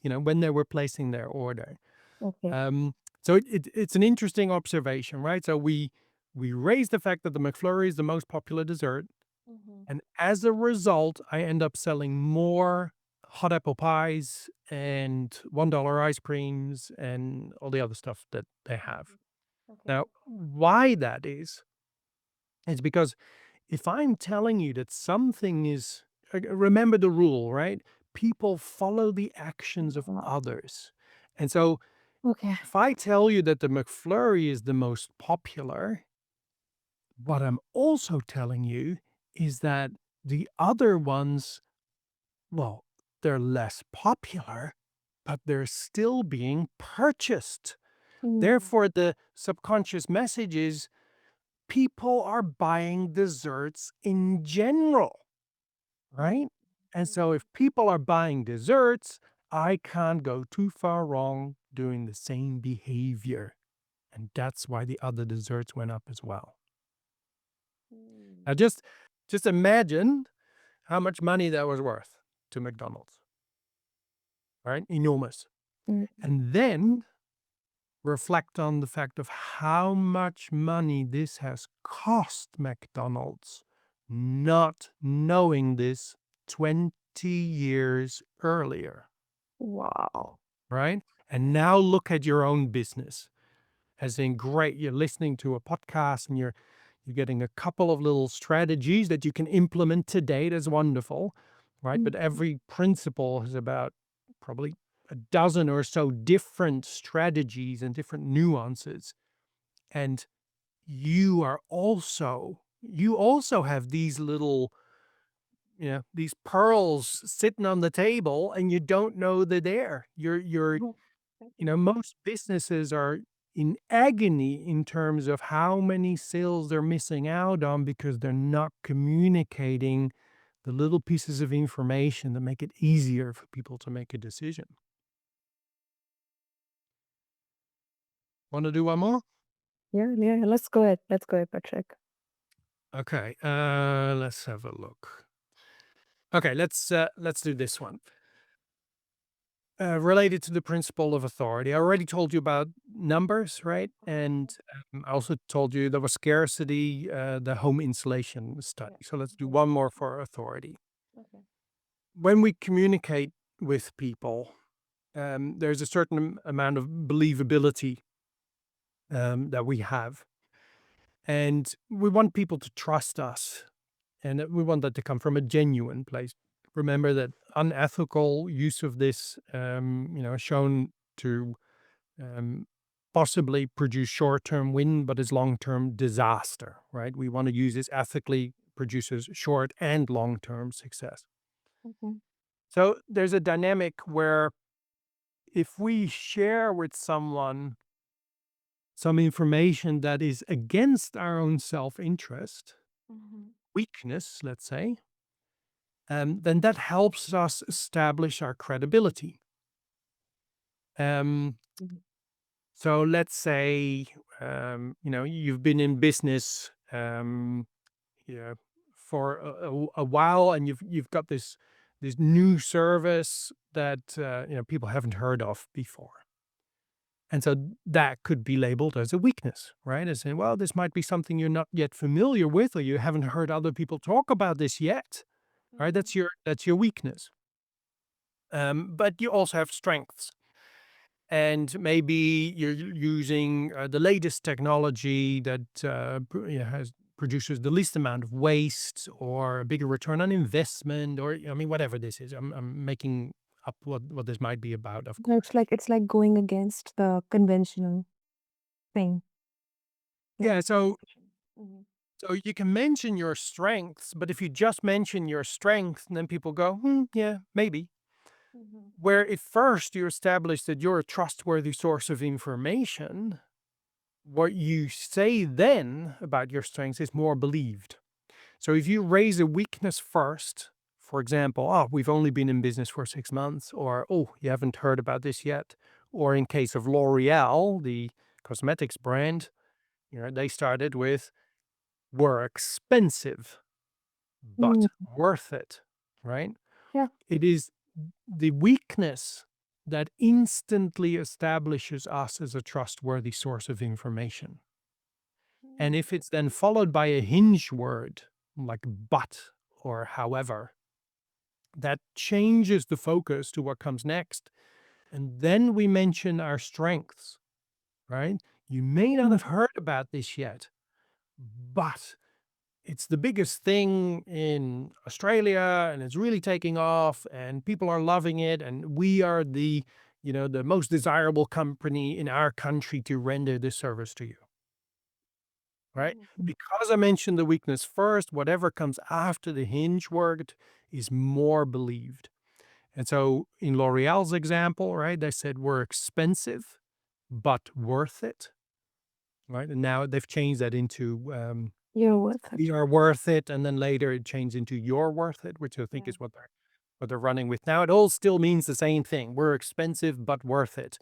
when they were placing their order. okay. Um, so it's an interesting observation, right? So we raised the fact that the McFlurry is the most popular dessert, Mhm. and as a result, I end up selling more hot apple pies and $1 ice creams and all the other stuff that they have. Mhm. Okay. Now, why that is because if I'm telling you that something is, remember the rule, right? People follow the actions of Wow. others. And so Okay. if I tell you that the McFlurry is the most popular, what I'm also telling you is that the other ones, well, they're less popular, but they're still being purchased. Mm. Therefore, the subconscious message is people are buying desserts in general, Mm. right? And so Mm. if people are buying desserts, I can't go too far wrong doing the same behavior. And that's why the other desserts went up as well. Mm. Now just imagine how much money that was worth to McDonald's, right? Enormous. Mm. And then reflect on the fact of how much money this has cost McDonald's not knowing this 20 years earlier, Wow. right? And now look at your own business as in great, you're listening to a podcast and you're getting a couple of little strategies that you can implement today. That's wonderful, right? Mm. But every principle is about probably a dozen or so different strategies and different nuances. And you also have these little, these pearls sitting on the table and you don't know they're there. Most businesses are in agony in terms of how many sales they're missing out on because they're not communicating the little pieces of information that make it easier for people to make a decision. Want to do one more? Yeah, yeah. Let's go ahead. Let's go ahead, Patrick. Okay, let's have a look. Okay, let's do this one. Related to the principle of authority, I already told you about numbers, right? And I also told you there was scarcity, the home insulation study. Yeah. So let's do Mhm. one more for authority. Okay. When we communicate with people, there's a certain amount of believability that we have, and we want people to trust us, and we want that to come from a genuine place. Remember that unethical use of this, is shown to um, possibly produce short-term win, but is long-term disaster, right? We want to use this ethically, produces short and long-term success. Mhm. So there's a dynamic where if we share with someone some information that is against our own self-interest, Mhm. weakness, let's say, then that helps us establish our credibility. Um, Mhm. so let's say, you've been in business, yeah, for a while, and you've got this new service that people haven't heard of before. And so that could be labeled as a weakness, right? As in, well, this might be something you're not yet familiar with, or you haven't heard other people talk about this yet, right? Mhm. That's your weakness. But you also have strengths, and maybe you're using the latest technology that produces the least amount of waste, or a bigger return on investment, or I mean, whatever this is. I'm making up what this might be about, of No, course. it's like going against the conventional thing. Yeah. Yeah, so Mhm. So you can mention your strengths, but if you just mention your strength, then people go, yeah, maybe. Mhm. Where if first you establish that you're a trustworthy source of information, what you say then about your strengths is more believed. So if you raise a weakness first, for example, oh, we've only been in business for 6 months, or oh, you haven't heard about this yet, or in case of L'Oreal, the cosmetics brand, they started with, we're expensive but Mm. worth it, right? Yeah. It is the weakness that instantly establishes us as a trustworthy source of information. And Mm. if it's then followed by a hinge word like but or however, that changes the focus to what comes next. And then we mention our strengths, right? You may not Mm. have heard about this yet, but it's the biggest thing in Australia and it's really taking off and people are loving it. And we are the most desirable company in our country to render this service to you, right? Mhm. Because I mentioned the weakness first, whatever comes after the hinge word is more believed. And so in L'Oreal's example, right, they said we're expensive, but worth it, right? And now they've changed that into You're worth we it. are worth it, and then later it changed into you're worth it, which I think Yeah. is what they're running with now. It all still means the same thing. We're expensive but worth it.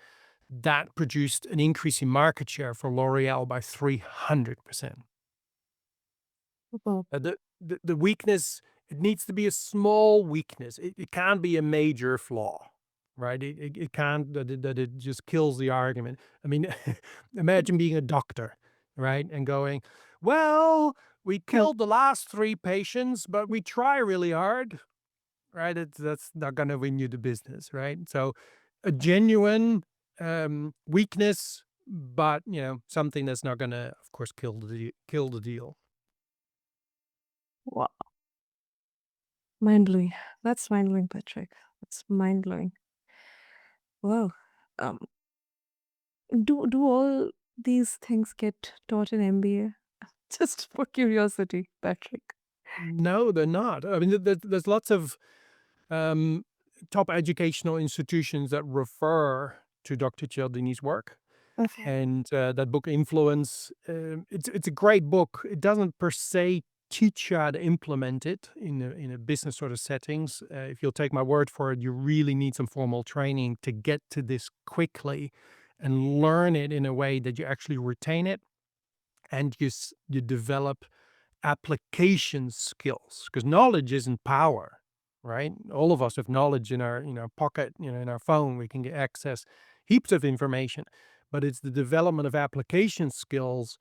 That produced an increase in market share for L'Oreal by 300%. Well, The weakness, it needs to be a small weakness. It can't be a major flaw, right? It can't that it just kills the argument. I mean, imagine being a doctor, right? And going, well, we no. killed the last three patients, but we try really hard, right? That's not going to win you the business, right? So, a genuine weakness, but something that's not going to, of course, kill the deal. Wow. Mind blowing. That's mind blowing, Patrick. That's mind blowing. Wow. Um, do all these things get taught in MBA? Just for curiosity, Patrick. No, they're not. I mean, there's lots of um, top educational institutions that refer to Dr. Cialdini's work, Okay. and that book Influence. It's a great book. It doesn't per se teach you how to implement it in a business sort of settings. If you'll take my word for it, you really need some formal training to get to this quickly and learn it in a way that you actually retain it and you develop application skills, because knowledge isn't power, right? All of us have knowledge in our pocket, in our phone. We can get access heaps of information, but it's the development of application skills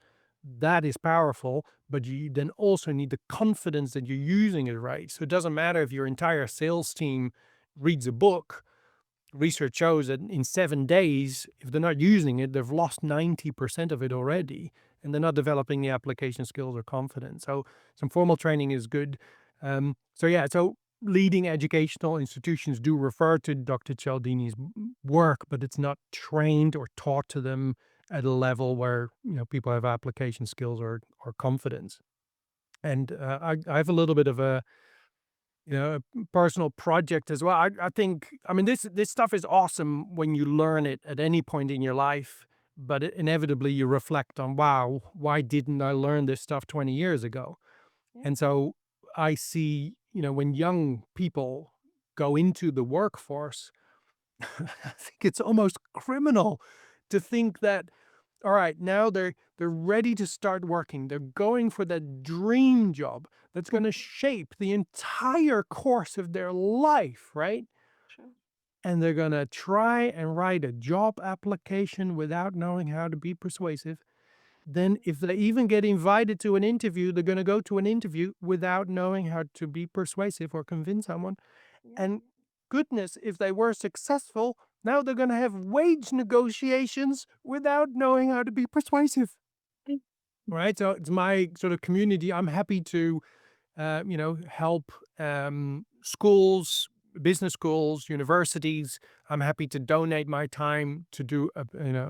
that is powerful. But you then also need the confidence that you're using it right. So it doesn't matter if your entire sales team reads a book. Research shows that in 7 days, if they're not using it, they've lost 90% of it already, and they're not developing the application skills or confidence. So some formal training is good. So leading educational institutions do refer to Dr. Cialdini's work, but it's not trained or taught to them at a level where people have application skills or confidence. And I have a little bit of a personal project as well. I think, I mean, this stuff is awesome when you learn it at any point in your life, but inevitably you reflect on, wow, why didn't I learn this stuff 20 years ago? Yeah. And so I see, when young people go into the workforce, I think it's almost criminal to think that, all right, now they're ready to start working. They're going for that dream job that's going to shape the entire course of their life, right? Sure. And they're going to try and write a job application without knowing how to be persuasive. Then, if they even get invited to an interview, they're going to go to an interview without knowing how to be persuasive or convince someone. Yeah. And goodness, if they were successful, now they're going to have wage negotiations without knowing how to be persuasive. Mm. Right. So it's my sort of community. I'm happy to help schools, business schools, universities. I'm happy to donate my time to do a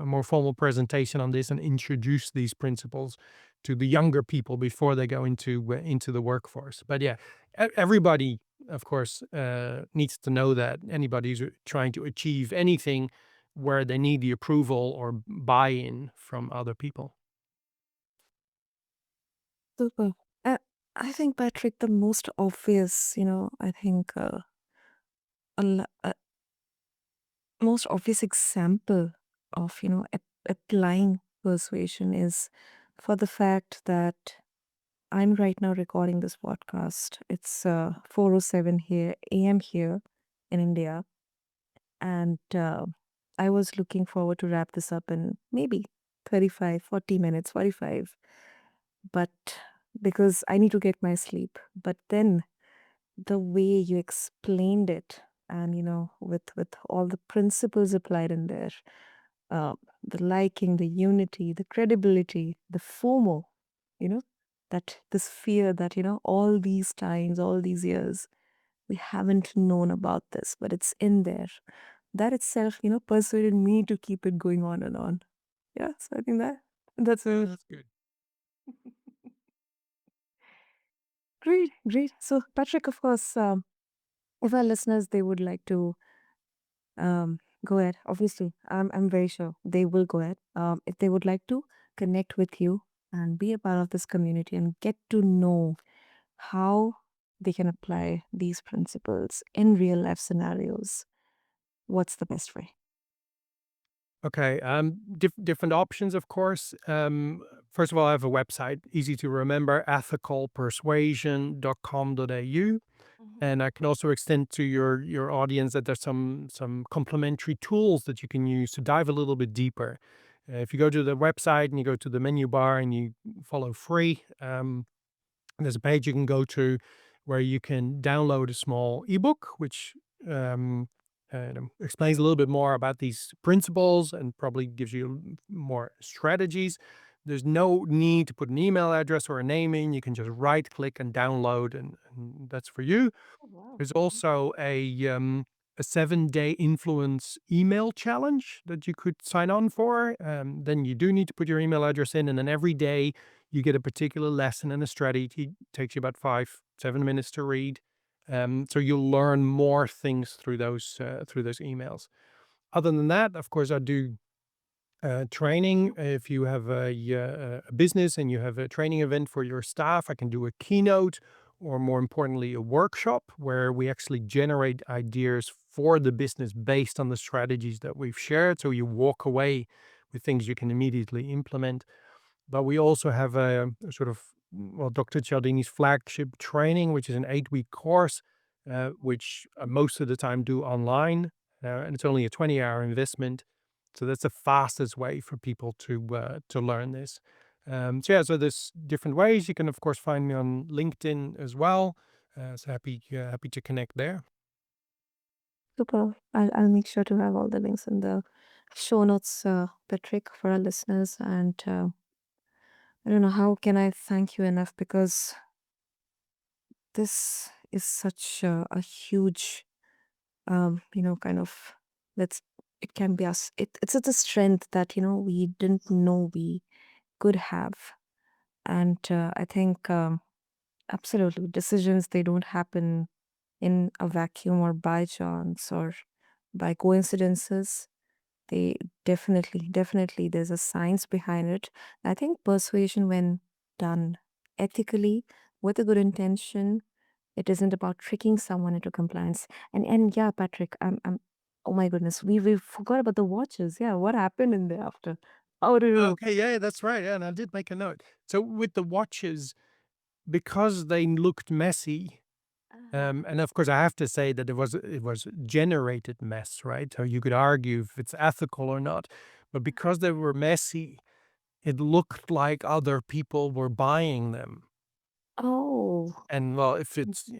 more formal presentation on this and introduce these principles to the younger people before they go into the workforce. But yeah, everybody, of course, needs to know that anybody who's trying to achieve anything where they need the approval or buy-in from other people. Super. Uh, I think, Patrick, the most obvious, I think a most obvious example of, applying persuasion is for the fact that I'm right now recording this podcast. It's 4:07 here, AM here in India. And I was looking forward to wrap this up in maybe 35, 40 minutes, 45. But because I need to get my sleep. But then the way you explained it, and with all the principles applied in there, uh, the liking, the unity, the credibility, the FOMO, you know that this fear that all these times, all these years, we haven't known about this, but it's in there. That itself persuaded me to keep it going on and on. Yeah, so I think that's Yeah, a that's good. great, great. So Patrick, of course, if our listeners, they would like to Go ahead. Obviously, I'm very sure they will go ahead. If they would like to connect with you and be a part of this community and get to know how they can apply these principles in real life scenarios, what's the best way? Okay, different options, of course. First of all, I have a website, easy to remember, ethicalpersuasion.com.au. Mhm. And I can also extend to your audience that there's some complementary tools that you can use to dive a little bit deeper. If you go to the website and you go to the menu bar and you follow free, there's a page you can go to where you can download a small ebook, which um, explains a little bit more about these principles and probably gives you more strategies. There's no need to put an email address or a name in. You can just right click and download, and that's for you. Oh, wow. There's also a 7-day influence email challenge that you could sign on for. Then you do need to put your email address in, and then every day you get a particular lesson and a strategy. It takes you about 5, 7 minutes to read. So you'll learn more things through those emails. Other than that, of course, I do training. If you have a business and you have a training event for your staff, I can do a keynote or, more importantly, a workshop where we actually generate ideas for the business based on the strategies that we've shared. So you walk away with things you can immediately implement. But we also have a sort of, well, Dr. Cialdini's flagship training, which is an 8-week course, which I most of the time do online. And it's only a 20-hour investment. So that's the fastest way for people to learn this. So yeah, so there's different ways. You can of course find me on LinkedIn as well. So happy to connect there. Super. I'll make sure to have all the links in the show notes, Patrick, for our listeners. And I don't know how can I thank you enough because this is such a huge, kind of, let's. It can be us. It's a strength that we didn't know we could have, and I think absolutely decisions they don't happen in a vacuum or by chance or by coincidences. They definitely, there's a science behind it. I think persuasion, when done ethically with a good intention, it isn't about tricking someone into compliance. And yeah, Patrick, I'm oh my goodness, we forgot about the watches. Yeah, what happened in there after? How do you Okay, yeah, that's right. Yeah, and I did make a note. So with the watches, because they looked messy, and of course, I have to say that it was generated mess, right? So you could argue if it's ethical or not, but because they were messy, it looked like other people were buying them. Oh. And well, if it's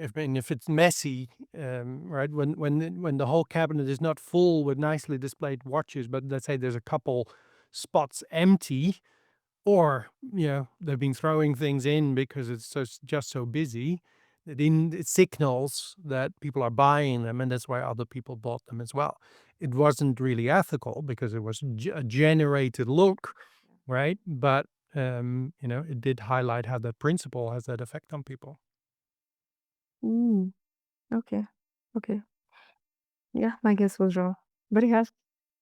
messy, right? When the whole cabinet is not full with nicely displayed watches, but let's say there's a couple spots empty, or, they've been throwing things in because it's just so busy. It signals that people are buying them, and that's why other people bought them as well. It wasn't really ethical because it was a generated look, right? But, it did highlight how that principle has that effect on people. Mm, okay. Okay. Yeah, my guess was wrong. But yeah,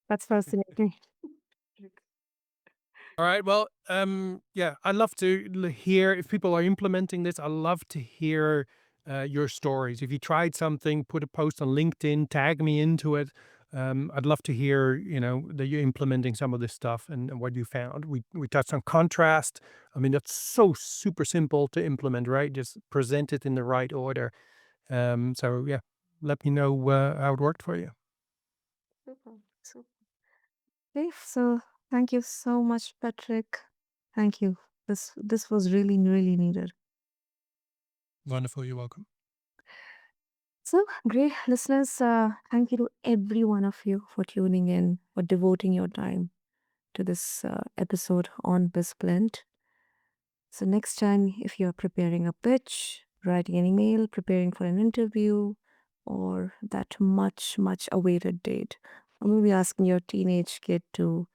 that's fascinating. All right. Well, yeah, I'd love to hear if people are implementing this. I'd love to hear your stories. If you tried something, put a post on LinkedIn, tag me into it. I'd love to hear, that you're implementing some of this stuff and what you found. We touched on contrast. I mean, that's so super simple to implement, right? Just present it in the right order. So yeah, let me know how it worked for you. Super. So, okay, so thank you so much, Patrick. Thank you. This was really needed. Wonderful. You're welcome. So great listeners, thank you to every one of you for tuning in, for devoting your time to this episode on Bisplint. So next time, if you're preparing a pitch, writing an email, preparing for an interview, or that much awaited date, or maybe asking your teenage kid to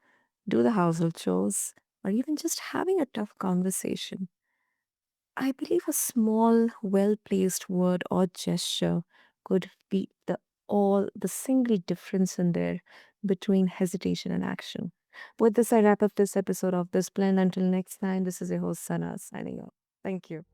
do the household chores, or even just having a tough conversation, I believe a small, well placed word or gesture could be the single difference in there between hesitation and action. With this, I wrap up this episode of This Blend. Until next time, this is your host, Sana, signing off. Thank you.